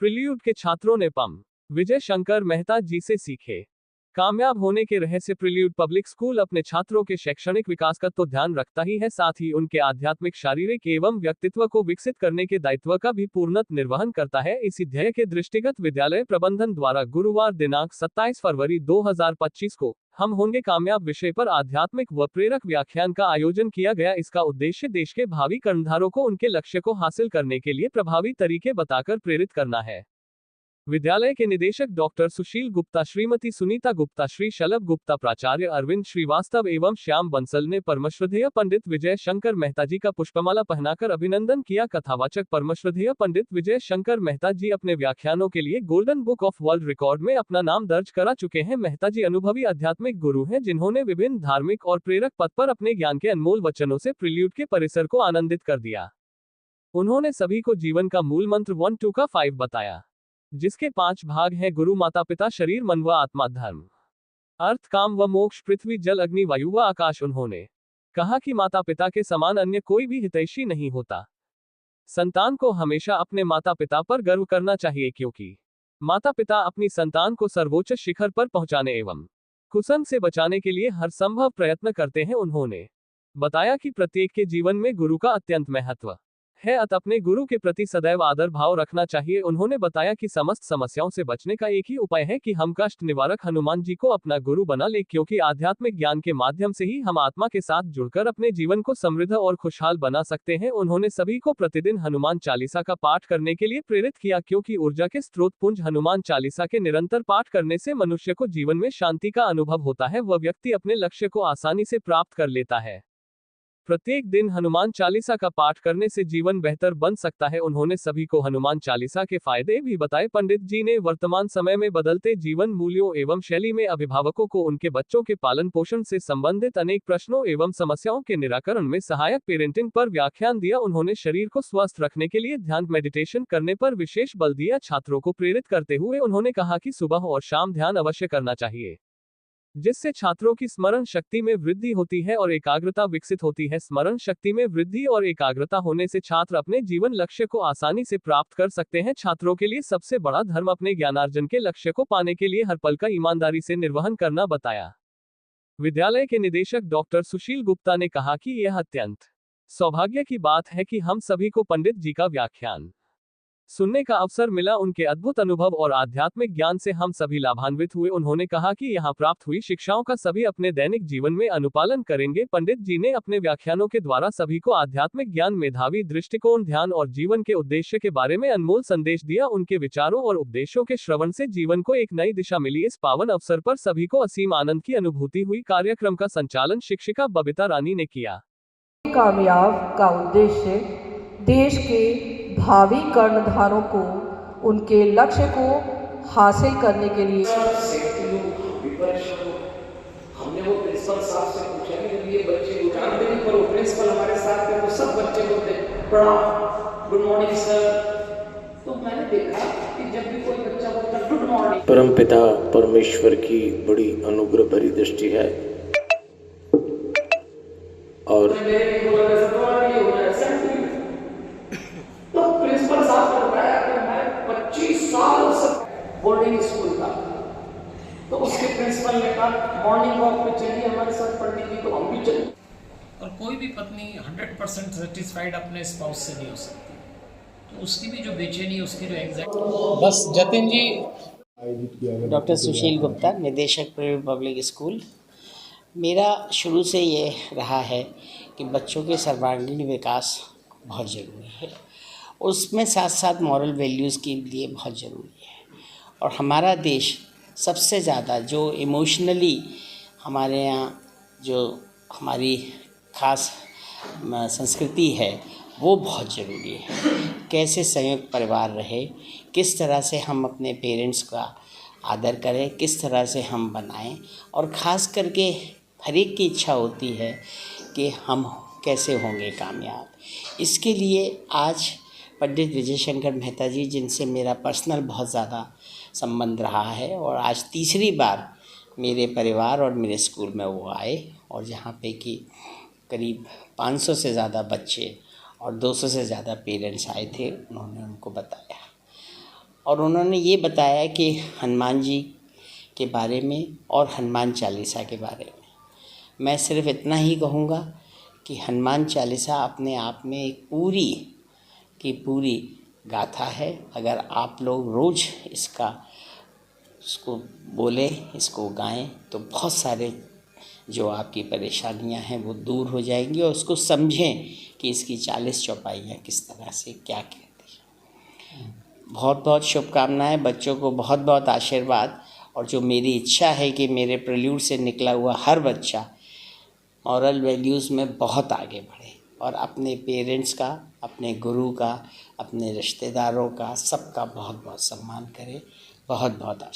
Prelude के छात्रों ने पम. विजय शंकर मेहता जी से सीखे. कामयाब होने के रहस्य. प्रिल्यूड पब्लिक स्कूल अपने छात्रों के शैक्षणिक विकास का तो ध्यान रखता ही है, साथ ही उनके आध्यात्मिक, शारीरिक एवं व्यक्तित्व को विकसित करने के दायित्व का भी पूर्णत निर्वहन करता है. इसी ध्येय के दृष्टिगत विद्यालय प्रबंधन द्वारा गुरुवार दिनांक 27 फरवरी 2025 को हम होंगे कामयाब विषय पर आध्यात्मिक व प्रेरक व्याख्यान का आयोजन किया गया. इसका उद्देश्य देश के भावी कर्णधारों को उनके लक्ष्य को हासिल करने के लिए प्रभावी तरीके बताकर प्रेरित करना है. विद्यालय के निदेशक डॉक्टर सुशील गुप्ता, श्रीमती सुनीता गुप्ता, श्री शलभ गुप्ता, प्राचार्य अरविंद श्रीवास्तव एवं श्याम बंसल ने परमश्रद्धेय पंडित विजय शंकर मेहता जी का पुष्पमाला पहनाकर अभिनंदन किया. कथावाचक परमश्रद्धेय पंडित विजय शंकर मेहता जी अपने व्याख्यानों के लिए golden book of world record में अपना नाम दर्ज करा चुके हैं. मेहता जी अनुभवी आध्यात्मिक गुरु हैं, जिन्होंने विभिन्न धार्मिक और प्रेरक पद पर अपने ज्ञान के अनमोल वचनों से प्रिल्यूड के परिसर को आनंदित कर दिया. उन्होंने सभी को जीवन का मूल मंत्र 1 2 का 5 बताया, जिसके 5 भाग हैं: गुरु, माता पिता, शरीर, मन व आत्मा, धर्म, अर्थ, काम व मोक्ष, पृथ्वी, जल, अग्नि, वायु व आकाश. उन्होंने कहा कि माता पिता के समान अन्य कोई भी हितैषी नहीं होता. संतान को हमेशा अपने माता पिता पर गर्व करना चाहिए, क्योंकि माता पिता अपनी संतान को सर्वोच्च शिखर पर पहुंचाने एवं कुसंग से बचाने के लिए हर संभव प्रयत्न करते हैं. उन्होंने बताया कि प्रत्येक के जीवन में गुरु का अत्यंत महत्व है, अतः अपने गुरु के प्रति सदैव आदर भाव रखना चाहिए. उन्होंने बताया कि समस्त समस्याओं से बचने का एक ही उपाय है कि हम कष्ट निवारक हनुमान जी को अपना गुरु बना ले, क्योंकि आध्यात्मिक ज्ञान के माध्यम से ही हम आत्मा के साथ जुड़कर अपने जीवन को समृद्ध और खुशहाल बना सकते हैं. उन्होंने सभी को प्रतिदिन हनुमान चालीसा का पाठ करने के लिए प्रेरित किया, क्योंकि ऊर्जा के स्रोत पुंज हनुमान चालीसा के निरंतर पाठ करने से मनुष्य को जीवन में शांति का अनुभव होता है, वह व्यक्ति अपने लक्ष्य को आसानी से प्राप्त कर लेता है. प्रत्येक दिन हनुमान चालीसा का पाठ करने से जीवन बेहतर बन सकता है. उन्होंने सभी को हनुमान चालीसा के फायदे भी बताए. पंडित जी ने वर्तमान समय में बदलते जीवन मूल्यों एवं शैली में अभिभावकों को उनके बच्चों के पालन पोषण से संबंधित अनेक प्रश्नों एवं समस्याओं के निराकरण में सहायक पेरेंटिंग पर व्याख्यान दिया. उन्होंने शरीर को स्वस्थ रखने के लिए ध्यान, मेडिटेशन करने पर विशेष बल दिया. छात्रों को प्रेरित करते हुए उन्होंने कहा कि सुबह और शाम ध्यान अवश्य करना चाहिए, जिससे छात्रों की स्मरण शक्ति में वृद्धि होती है और एकाग्रता विकसित होती है. स्मरण शक्ति में वृद्धि और एकाग्रता होने से छात्र अपने जीवन लक्ष्य को आसानी से प्राप्त कर सकते हैं. छात्रों के लिए सबसे बड़ा धर्म अपने ज्ञानार्जन के लक्ष्य को पाने के लिए हर पल का ईमानदारी से निर्वहन करना बताया. विद्यालय के निदेशक डॉक्टर सुशील गुप्ता ने कहा कि यह अत्यंत सौभाग्य की बात है कि हम सभी को पंडित जी का व्याख्यान सुनने का अवसर मिला. उनके अद्भुत अनुभव और आध्यात्मिक ज्ञान से हम सभी लाभान्वित हुए. उन्होंने कहा कि यहाँ प्राप्त हुई शिक्षाओं का सभी अपने दैनिक जीवन में अनुपालन करेंगे. पंडित जी ने अपने व्याख्यानों के द्वारा सभी को आध्यात्मिक ज्ञान, मेधावी दृष्टिकोण, ध्यान और जीवन के उद्देश्य के बारे में अनमोल संदेश दिया. उनके विचारों और उपदेशों के श्रवण से जीवन को एक नई दिशा मिली. इस पावन अवसर पर सभी को असीम आनंद की अनुभूति हुई. कार्यक्रम का संचालन शिक्षिका बबीता रानी ने किया. कामयाब का उद्देश्य देश के भावी कर्णधारों को उनके लक्ष्य को हासिल करने के लिए हमने वो प्रिंसिपल साहब से पूछा कि जब ये बच्चे जानते नहीं पर वो प्रिंसिपल हमारे साथ थे, तो सब बच्चे बोलते प्रणाम, गुड मॉर्निंग सर. तो मैंने देखा कि जब भी कोई बच्चा बोलता गुड मॉर्निंग, परमपिता परमेश्वर की बड़ी अनुग्रह भरी दृष्टि है. और प्रिंसिपल साहब ने बताया कि मैं 25 साल से बोर्डिंग स्कूल था, तो उसके प्रिंसिपल ने कहा मॉर्निंग वॉक पे चलिए हमारे साथ पढ़ने की, तो हम भी चले. और कोई भी पत्नी 100% सेटिस्फाइड अपने स्पाउस से नहीं हो सकती, तो उसकी भी जो बेचैनी, उसकी जो एंग्जाइटी. बस जतिन जी. डॉक्टर सुशील गुप्ता, निदेशक प्रिल्यूड पब्लिक स्कूल. मेरा शुरू से ये रहा है कि बच्चों के सर्वांगीण विकास बहुत ज़रूरी है, उसमें साथ साथ मॉरल वैल्यूज़ के लिए बहुत ज़रूरी है. और हमारा देश सबसे ज़्यादा जो इमोशनली हमारे यहाँ जो हमारी ख़ास संस्कृति है वो बहुत ज़रूरी है. कैसे संयुक्त परिवार रहे, किस तरह से हम अपने पेरेंट्स का आदर करें, किस तरह से हम बनाएं, और ख़ास करके हर एक की इच्छा होती है कि हम कैसे होंगे कामयाब. इसके लिए आज पंडित विजय शंकर मेहता जी, जिनसे मेरा पर्सनल बहुत ज़्यादा संबंध रहा है, और आज तीसरी बार मेरे परिवार और मेरे स्कूल में वो आए, और जहाँ पे कि करीब 500 से ज़्यादा बच्चे और 200 से ज़्यादा पेरेंट्स आए थे. उन्होंने उनको बताया और उन्होंने ये बताया कि हनुमान जी के बारे में और हनुमान चालीसा के बारे में। मैं सिर्फ इतना ही कहूँगा कि हनुमान चालीसा अपने आप में एक पूरी की पूरी गाथा है। अगर आप लोग रोज़ इसको बोलें, इसको गाएं, तो बहुत सारे जो आपकी परेशानियां हैं वो दूर हो जाएंगी, और उसको समझें कि इसकी 40 चौपाइयाँ किस तरह से क्या कहती हैं। बहुत बहुत शुभकामनाएं, बच्चों को बहुत बहुत आशीर्वाद, और जो मेरी इच्छा है कि मेरे प्रेल्यूड से निकला हुआ हर बच्चा मॉरल वैल्यूज़ में बहुत आगे बढ़े और अपने पेरेंट्स का, अपने गुरु का, अपने रिश्तेदारों का, सबका बहुत बहुत सम्मान करे। बहुत बहुत आशीर्वाद।